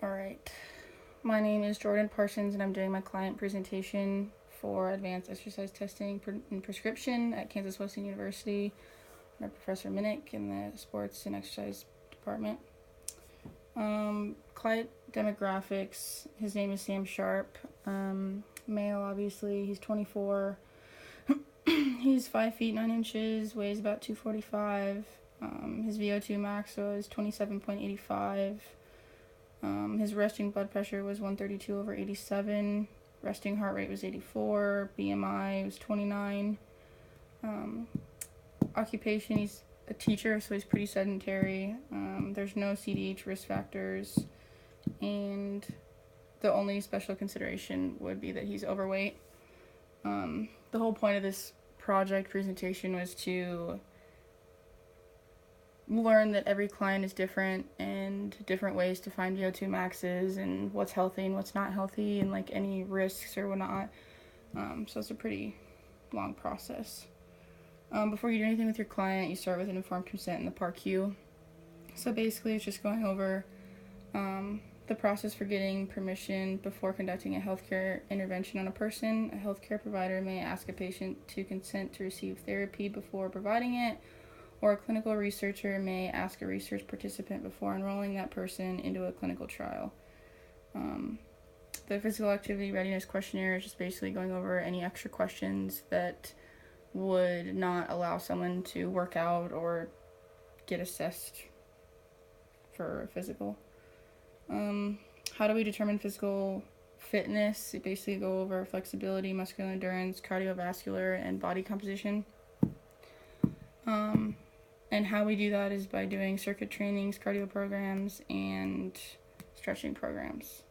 Alright, my name is Jordyn Parsons and I'm doing my client presentation for advanced exercise testing and prescription at Kansas Wesleyan University. I'm Professor Minnick in the sports and exercise department. Client demographics, his name is Sam Sharp. Male, obviously, he's 24. He's 5 feet 9 inches, weighs about 245. His VO2 max was 27.85. His resting blood pressure was 132/87. Resting heart rate was 84. BMI was 29. Occupation, he's a teacher, so he's pretty sedentary. There's no CDH risk factors. And the only special consideration would be that he's overweight. The whole point of this project presentation was to learn that every client is different and different ways to find VO2 maxes and what's healthy and what's not healthy and like any risks or whatnot. So it's a pretty long process. Before you do anything with your client, you start with an informed consent in the PAR-Q. So basically it's just going over the process for getting permission before conducting a healthcare intervention on a person. A healthcare provider may ask a patient to consent to receive therapy before providing it, or a clinical researcher may ask a research participant before enrolling that person into a clinical trial. The physical activity readiness questionnaire is just basically going over any extra questions that would not allow someone to work out or get assessed for a physical. How do we determine physical fitness? We basically go over flexibility, muscular endurance, cardiovascular, and body composition. And how we do that is by doing circuit trainings, cardio programs, and stretching programs.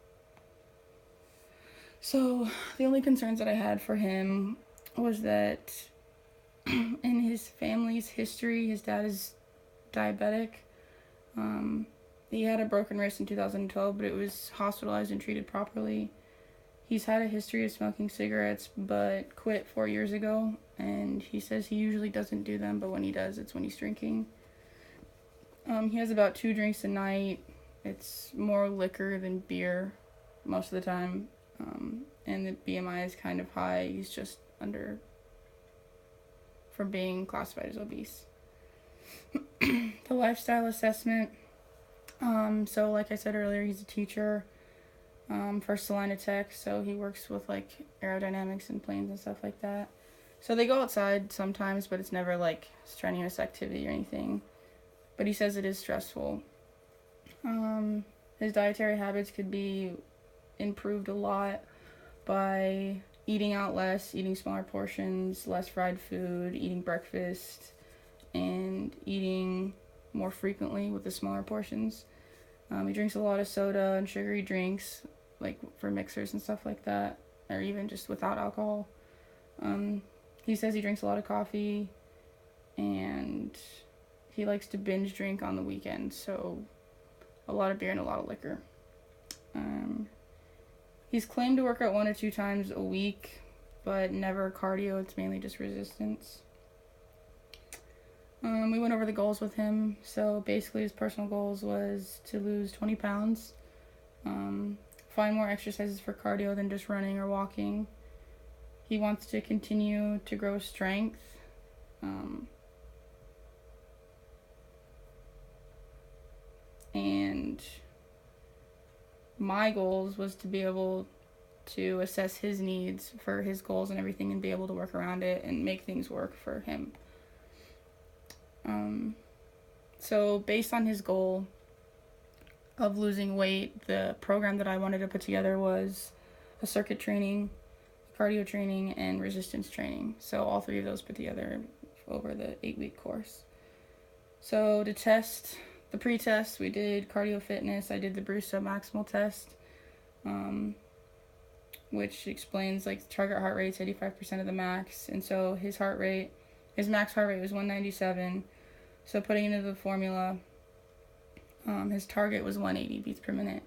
So the only concerns that I had for him was that in his family's history, his dad is diabetic. He had a broken wrist in 2012, but it was hospitalized and treated properly. He's had a history of smoking cigarettes, but quit 4 years ago, and he says he usually doesn't do them, but when he does, it's when he's drinking. He has about 2 drinks a night. It's more liquor than beer most of the time, and the BMI is kind of high. He's just under for being classified as obese. The lifestyle assessment. So like I said earlier, he's a teacher for Salina Tech, so he works with like aerodynamics and planes and stuff like that. So they go outside sometimes, but it's never like strenuous activity or anything. But he says it is stressful. His dietary habits could be improved a lot by eating out less, eating smaller portions, less fried food, eating breakfast, and eating more frequently with the smaller portions. He drinks a lot of soda and sugary drinks, like for mixers and stuff like that, or even just without alcohol. He says he drinks a lot of coffee, and he likes to binge drink on the weekends, so a lot of beer and a lot of liquor. He's claimed to work out 1 or 2 times a week, but never cardio. It's mainly just resistance. We went over the goals with him. So basically his personal goals was to lose 20 pounds, find more exercises for cardio than just running or walking. He wants to continue to grow strength. And my goals was to be able to assess his needs for his goals and everything and be able to work around it and make things work for him. So based on his goal of losing weight, the program that I wanted to put together was a circuit training, cardio training, and resistance training. So all 3 of those put together over the 8-week course. So to test the pre-test, we did cardio fitness. I did the Bruce submaximal test, which explains like the target heart rate's 85% of the max. And so his max heart rate was 197. So putting it into the formula, his target was 180 beats per minute.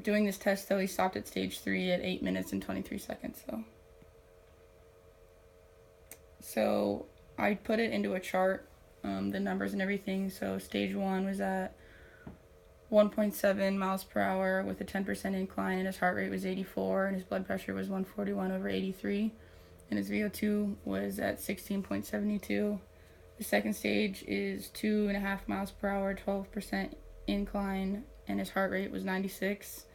Doing this test, though, he stopped at stage 3 at 8 minutes and 23 seconds, though. So I put it into a chart, the numbers and everything. So stage 1 was at 1.7 miles per hour with a 10% incline, and his heart rate was 84, and his blood pressure was 141/83, and his VO2 was at 16.72. The second stage is 2.5 miles per hour, 12% incline, and his heart rate was 96,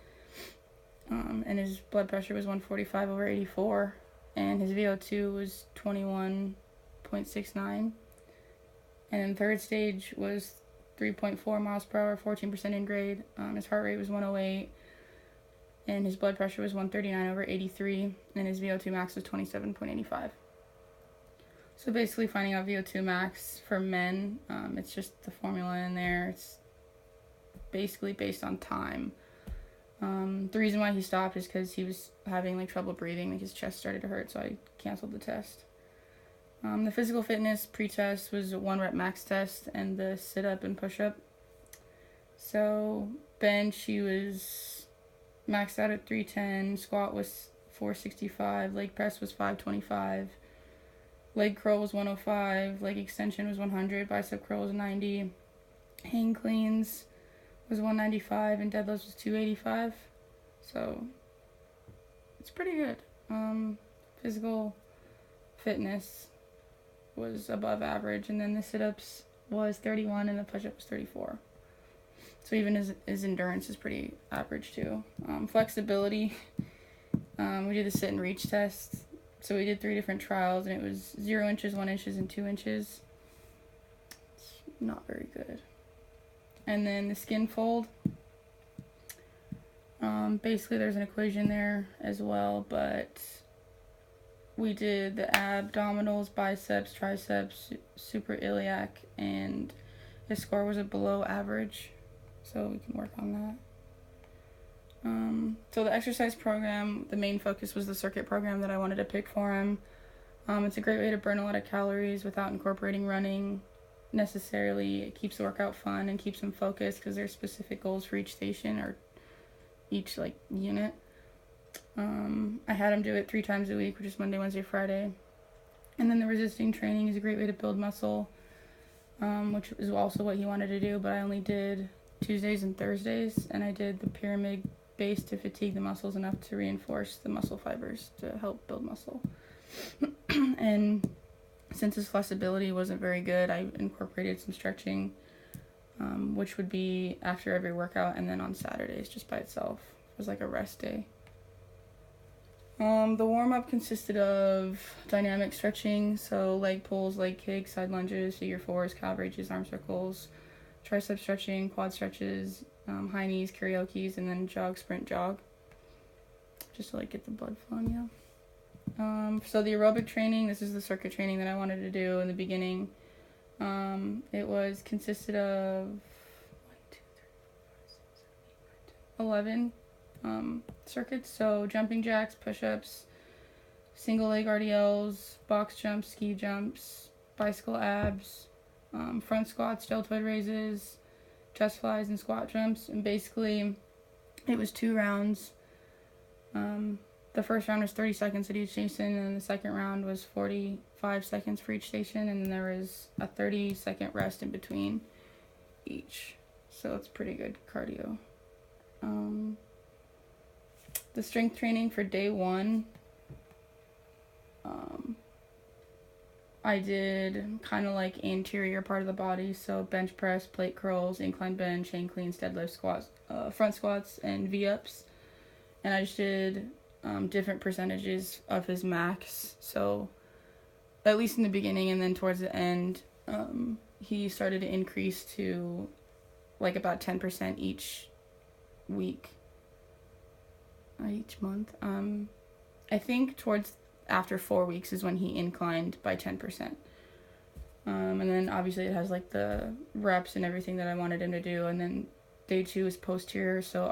and his blood pressure was 145/84, and his VO2 was 21.69. And then third stage was 3.4 miles per hour, 14% in grade. His heart rate was 108, and his blood pressure was 139/83, and his VO2 max was 27.85. So basically finding out VO2 max for men, it's just the formula in there. It's basically based on time. The reason why he stopped is because he was having like trouble breathing, like his chest started to hurt, so I canceled the test. The physical fitness pre-test was a 1 rep max test and the sit-up and push-up. So bench, he was maxed out at 310, squat was 465, leg press was 525, leg curl was 105, leg extension was 100, bicep curl was 90, hang cleans was 195, and deadlifts was 285. So it's pretty good. Physical fitness was above average, and then the sit-ups was 31 and the push-up was 34. So even his endurance is pretty average too. Flexibility, we did the sit and reach test. So we did 3 different trials, and it was 0 inches, 1 inch, and 2 inches. It's not very good. And then the skin fold, basically there's an equation there as well, but we did the abdominals, biceps, triceps, super iliac, and his score was a below average, so we can work on that. So the exercise program, the main focus was the circuit program that I wanted to pick for him. It's a great way to burn a lot of calories without incorporating running necessarily. It keeps the workout fun and keeps him focused because there's specific goals for each station or each like unit. I had him do it 3 times a week, which is Monday, Wednesday, Friday. And then the resisting training is a great way to build muscle, which is also what he wanted to do, but I only did Tuesdays and Thursdays, and I did the pyramid base to fatigue the muscles enough to reinforce the muscle fibers to help build muscle. And since his flexibility wasn't very good, I incorporated some stretching, which would be after every workout and then on Saturdays just by itself. It was like a rest day. The warm-up consisted of dynamic stretching, so leg pulls, leg kicks, side lunges, figure fours, calf raises, arm circles, tricep stretching, quad stretches, high knees, karaoke's, and then jog, sprint, jog, just to like get the blood flowing, yeah. So the aerobic training, this is the circuit training that I wanted to do in the beginning. It consisted of 11 circuits, so jumping jacks, push-ups, single leg RDLs, box jumps, ski jumps, bicycle abs, front squats, deltoid raises, chest flies, and squat jumps. And basically it was 2 rounds. The first round was 30 seconds at each station, and the second round was 45 seconds for each station, and then there was a 30-second rest in between each. So it's pretty good cardio. The strength training for day 1, I did kind of like anterior part of the body, so bench press, plate curls, incline bench, hang cleans, deadlift, squats, front squats, and V-ups. And I just did different percentages of his max, so at least in the beginning, and then towards the end, he started to increase to like about 10% each week, each month. I think after 4 weeks is when he inclined by 10%. And then obviously it has like the reps and everything that I wanted him to do, and then day 2 is posterior, so